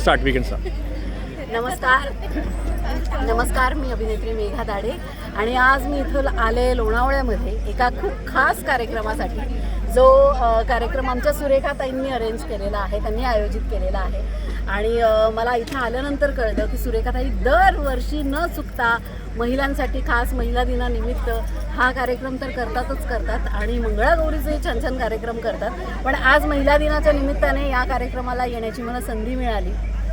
Start we can start. नमस्कार, मी अभिनेत्री मेघा दाडे आणि आज मी इथं आले लोणावळ्यामध्ये एका खूप खास कार्यक्रमासाठी, जो कार्यक्रम आमच्या सुरेखाताईंनी अरेंज केलेला आहे, त्यांनी आयोजित केलेला आहे. आणि मला इथं आल्यानंतर कळलं की सुरेखाताई दरवर्षी न चुकता महिलांसाठी खास महिला दिनानिमित्त हा कार्यक्रम तर करतात आणि मंगळागौरीचेही छान छान कार्यक्रम करतात. पण आज महिला दिनाच्या निमित्ताने या कार्यक्रमाला येण्याची मला संधी मिळाली.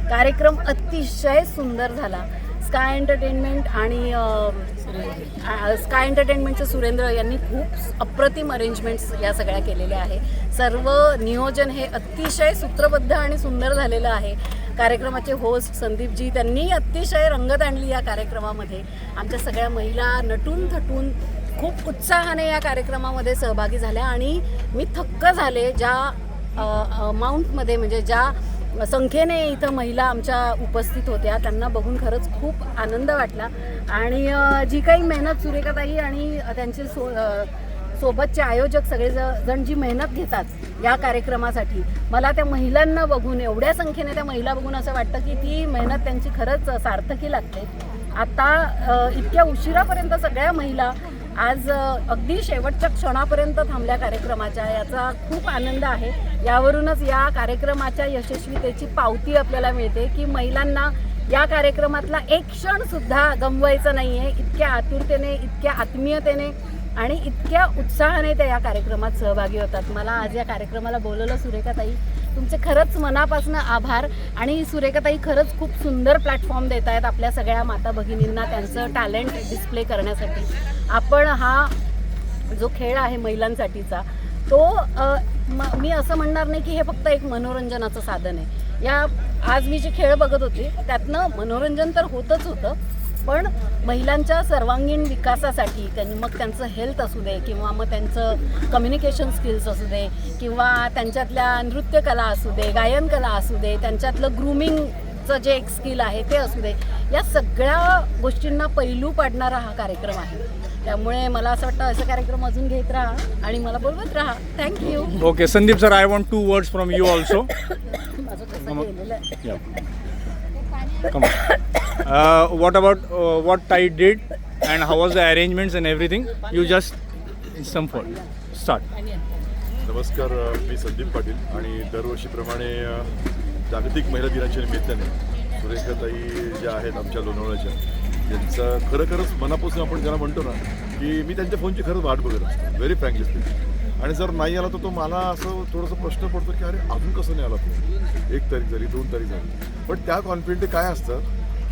कार्यक्रम अतिशय सुंदर झाला. स्काय एंटरटेनमेंटचे सुरेंद्र यांनी खूप अप्रतिम अरेंजमेंट्स या सगळ्या केलेल्या आहे. सर्व नियोजन हे अतिशय सूत्रबद्ध आणि सुंदर झालेलं आहे. कार्यक्रमाचे होस्ट संदीपजी, त्यांनी अतिशय रंगत आणली या कार्यक्रमामध्ये. आमच्या सगळ्या महिला नटून थटून खूप उत्साहाने या कार्यक्रमामध्ये सहभागी झाल्या आणि मी थक्क झाले ज्या अमाऊंटमध्ये, म्हणजे ज्या संख्येने इथं महिला आमच्या उपस्थित होत्या, त्यांना बघून खरंच खूप आनंद वाटला. आणि जी काही मेहनत सुरेखाताई आणि त्यांचे सोबतचे आयोजक सगळेजण जी मेहनत घेतात या कार्यक्रमासाठी, मला त्या महिलांना बघून, एवढ्या संख्येने त्या महिला बघून असं वाटतं की ती मेहनत त्यांची खरंच सार्थकी लागते. आता इतक्या उशिरापर्यंत सगळ्या महिला आज अगदी शेवटच्या क्षणापर्यंत थांबल्या कार्यक्रमाच्या, याचा खूप आनंद आहे. यावरूनच या कार्यक्रमाच्या यशस्वीतेची पावती आपल्याला मिळते की महिलांना या कार्यक्रमातला एक क्षणसुद्धा गमवायचा नाही आहे. इतक्या आतुरतेने, इतक्या आत्मीयतेने आणि इतक्या उत्साहाने त्या या कार्यक्रमात सहभागी होतात. मला आज या कार्यक्रमाला बोलवलं सुरेखाताई, तुमचे खरंच मनापासून आभार. आणि सुरेखाताई खरंच खूप सुंदर प्लॅटफॉर्म देत आहेत आपल्या सगळ्या माता भगिनींना त्यांचं टॅलेंट डिस्प्ले करण्यासाठी. आपण हा जो खेळ आहे महिलांसाठीचा, तो मी असं म्हणणार नाही की हे फक्त एक मनोरंजनाचं साधन आहे. आज मी जे खेळ बघत होते त्यातनं मनोरंजन तर होतच होतं, पण महिलांच्या सर्वांगीण विकासासाठी, मग त्यांचं हेल्थ असू दे किंवा मग त्यांचं कम्युनिकेशन स्किल्स असू दे किंवा त्यांच्यातल्या नृत्यकला असू दे, गायनकला असू दे, त्यांच्यातलं ग्रूमिंगचं जे एक स्किल आहे ते असू दे, या सगळ्या गोष्टींना पैलू पाडणारा हा कार्यक्रम आहे. त्यामुळे मला असं वाटतं असं कार्यक्रम अजून घेत राहा आणि मला बोलवत राहा. Thank you. Okay Sandeep sir, I want 2 words from you also. माझं कसं गेलेलं आहे. Come on. What about what Ty did and how was the arrangements and everything? You just in some point start. नमस्कार, मी संदीप पाटील आणि दरवर्षीप्रमाणे जागतिक महिला दिनाच्या निमित्ताने सुरेखाताई ज्या आहेत आमच्या लोणावळ्याच्या, त्यांचं खरंच मनापासून आपण ज्याला म्हणतो ना की मी त्यांच्या फोनची खरंच वाट बघत असतो, व्हेरी फ्रँकली स्पीकिंग. आणि जर नाही आला तर तो मला असं थोडंसं प्रश्न पडतो की अरे अजून कसं नाही आला तो, 1 तारीख झाली, 2 तारीख झाली. पण त्या कॉन्फिडंट काय असतं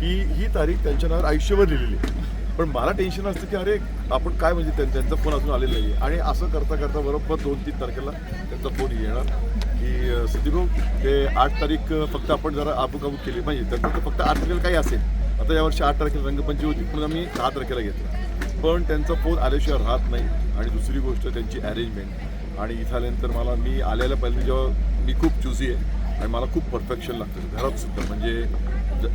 की ही तारीख त्यांच्या नावावर आयुष्यभर लिहिलेली आहे. पण मला टेन्शन असतं की अरे आपण काय, म्हणजे त्यांचा फोन अजून आलेला नाही. आणि असं करता बरोबर 2-3 तारखेला त्यांचा फोन येणार की संदीप भाऊ, ते 8 तारीख फक्त आपण जरा आबूकाबूक केली, म्हणजे त्यांचं फक्त 8 तारखेला काही असेल. आता यावर्षी 8 तारखेला रंगपंचमी होती, पण आम्ही 10 तारखेला घेतला. पण त्यांचा फोन आल्याशिवाय राहत नाही. आणि दुसरी गोष्ट त्यांची अरेंजमेंट. आणि इथं आल्यानंतर मी आल्याला पहिले जेव्हा मी खूप चुजी आहे आणि मला खूप परफेक्शन लागतं घरात सुद्धा, म्हणजे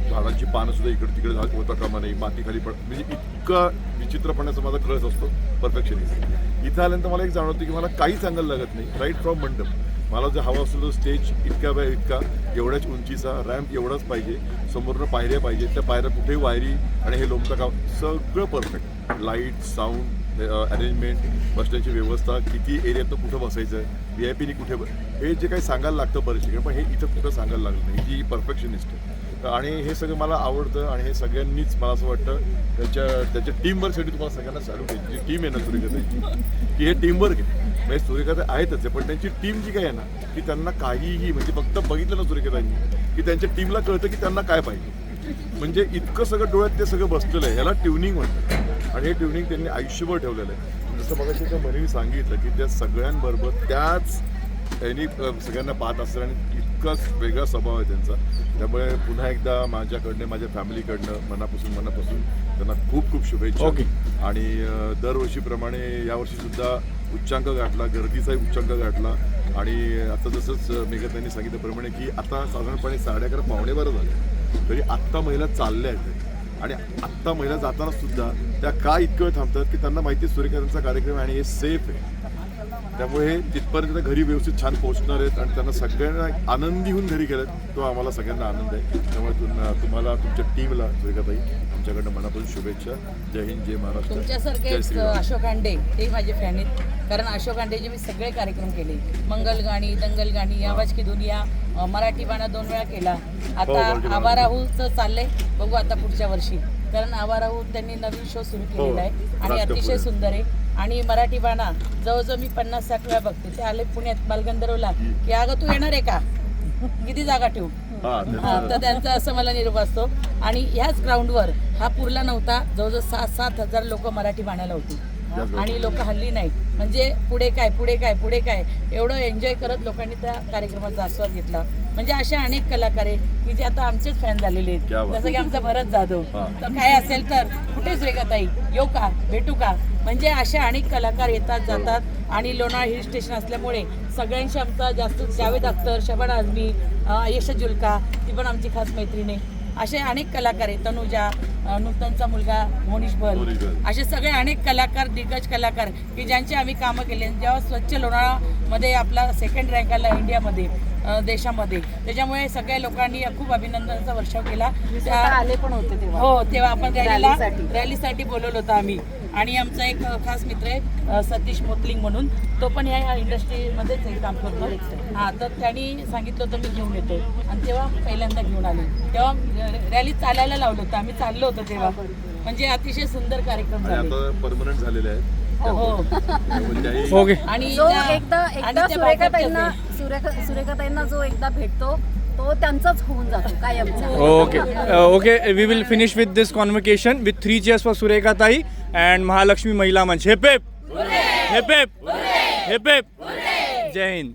झाडांची पानंसुद्धा इकडे तिकडे होता कामा नाही, माती खाली म्हणजे इतका विचित्रपणाचा माझा खरंच असतो परफेक्शनिस्ट. इथं आल्यानंतर मला एक जाणवतं की मला काही सांगायला लागत नाही. राईट फ्रॉम मंडप मला जर हवा असतो तर स्टेज इतका बाय इतका, एवढ्याच उंचीचा, रॅम्प एवढाच पाहिजे, समोरनं पायऱ्या पाहिजे, त्या पायऱ्या कुठेही वायरी आणि हे लोमचं काम सगळं परफेक्ट. लाईट, साऊंड, अरेंजमेंट, बसण्याची व्यवस्था, किती एरियातनं कुठं बसायचं, VIP कुठे हे जे काही सांगायला लागतं बरेचसे, पण हे इथं कुठं सांगायला लागलं नाही. ही परफेक्शनिस्ट आहे. आणि हे सगळं मला आवडतं. आणि हे सगळ्यांनीच मला असं वाटतं त्याच्या टीमवर्कसाठी तुम्हाला सगळ्यांना सॅल्यूट आहे. जी टीम आहे ना सुरेखाताईची, की हे टीमवर्क आहे. म्हणजे सुरेखाताई आहेतच आहे, पण त्यांची टीम जी काय आहे ना, की त्यांना काहीही, म्हणजे फक्त बघितलं ना सुरेखाताईंनी की त्यांच्या टीमला कळतं की त्यांना काय पाहिजे. म्हणजे इतकं सगळं डोळ्यात ते सगळं बसलेलं आहे. ह्याला ट्युनिंग म्हणतात. आणि हे ट्युनिंग त्यांनी आयुष्यभर ठेवलेलं आहे. जसं मगाशी त्या बहिणीने सांगितलं की त्या सगळ्यांबरोबर त्याच त्यांनी सगळ्यांना पाहत असतात आणि इतकाच वेगळा स्वभाव आहे त्यांचा. त्यामुळे पुन्हा एकदा माझ्याकडनं, माझ्या फॅमिलीकडनं मनापासून त्यांना खूप खूप शुभेच्छा. ओके. आणि दरवर्षीप्रमाणे यावर्षीसुद्धा उच्चांक गाठला, गर्दीचाही उच्चांक गाठला. आणि आता जसंच मेघतांनी सांगितल्याप्रमाणे की आता साधारणपणे 11:30 पावणे 12 झाले, तरी आत्ता महिला चालल्या आहेत. आणि आत्ता महिला जाताना सुद्धा त्या का इतकं वेळ थांबतात की त्यांना माहिती आहे सुरेखाताईंचा कार्यक्रम आहे आणि हे सेफ आहे. त्यामुळे हे तिथपर्यंत घरी व्यवस्थित छान पोहोचणार आहेत आणि त्यांना सगळ्यांना आनंदी होऊन घरी गेलेत, तो आम्हाला सगळ्यांना आनंद आहे. त्यामुळे तुम्हाला तुमच्या टीमला सुरेखाताई आमच्याकडनं मनापासून शुभेच्छा. जय हिंद, जय महाराष्ट्र, जय तुमच्यासारखेच श्रीराम. अशोक अंडे ते माझे फॅन आहेत. कारण अशोक अंडेचे मी सगळे कार्यक्रम केले, मंगल गाणी, दंगल गाणी, आवाज की दुनिया, मराठी बाणा 2 वेळा केला. मराठी आता बाणा. आवाराहूचं चाललंय, बघू आता पुढच्या वर्षी. कारण आवाराहू त्यांनी नवीन शो सुरू केलेला आहे आणि राज अतिशय कपूर. सुंदर आहे. आणि मराठी बाणा जवळजवळ मी 50-60 वेळा बघते. ते आले पुण्यात बालगंधर्वला की अगं तू येणार आहे का, किती जागा ठेवू. हा, तर त्यांचा असं मला निरोप असतो. आणि ह्याच ग्राउंडवर हा पुरला नव्हता, जवळजवळ 6-7 हजार लोक मराठी बाणाला होती आणि लोक हल्ली नाहीत. म्हणजे पुढे काय पुढे काय पुढे काय एवढं एन्जॉय करत लोकांनी त्या कार्यक्रमाचा आस्वाद घेतला. म्हणजे असे अनेक कलाकार आहेत की जे आता आमचेच फॅन झालेले क्या आहेत. बात. जसं की आमचा भरत जाधव. हा. तर काय असेल तर कुठेच रेखाताई येऊ का, भेटू का. म्हणजे असे अनेक कलाकार येतात जातात आणि लोणावळा हिल स्टेशन असल्यामुळे सगळ्यांशी आमचा जास्त जावेद अख्तर, शबाना आझमी, आयशा जुल्का, ती पण आमची खास मैत्रीण आहे. असे अनेक कलाकार आहेत. तनुजा, नूतनचा मुलगा मोनिश बल, मोनिश बल. असे सगळे अनेक कलाकार, दिग्गज कलाकार की ज्यांची आम्ही कामं केली. जेव्हा स्वच्छ लोणावळामध्ये आपला 2nd रँक आला इंडियामध्ये, देशामध्ये, त्याच्यामुळे सगळ्या लोकांनी खूप अभिनंदनाचा वर्षाव केला. आले पण होते तेव्हा. हो, तेव्हा आपण रॅलीसाठी. रॅलीसाठी बोलवलं होतं आम्ही. आणि आमचा एक खास मित्र आहे सतीश मोतलिंग म्हणून, तो पण या इंडस्ट्रीमध्येच एक काम करतो. हां, तर त्यांनी सांगितलं होतं मी घेऊन येतो आणि तेव्हा पहिल्यांदा घेऊन आले. तेव्हा रॅली चालायला लावलं होतं, आम्ही चाललो होतो तेव्हा. म्हणजे अतिशय सुंदर कार्यक्रम आणि झाले. आता परमनंट झालेले आहेत. हो. त्यामुळे त्याही ओके. आणि जो त्या- एकदा आणि त्या सुरेखाताईंना बाबतीत सुरेखाताईंना जो एकदा भेटतो तो त्यांचाच होऊन जातो कायमचा. Okay. Okay. We will finish with this convocation with 3 cheers for Sureka Tai and Mahalakshmi Mahila Manch. Hip hip. Hip hip. Hip hip. Jai Hind.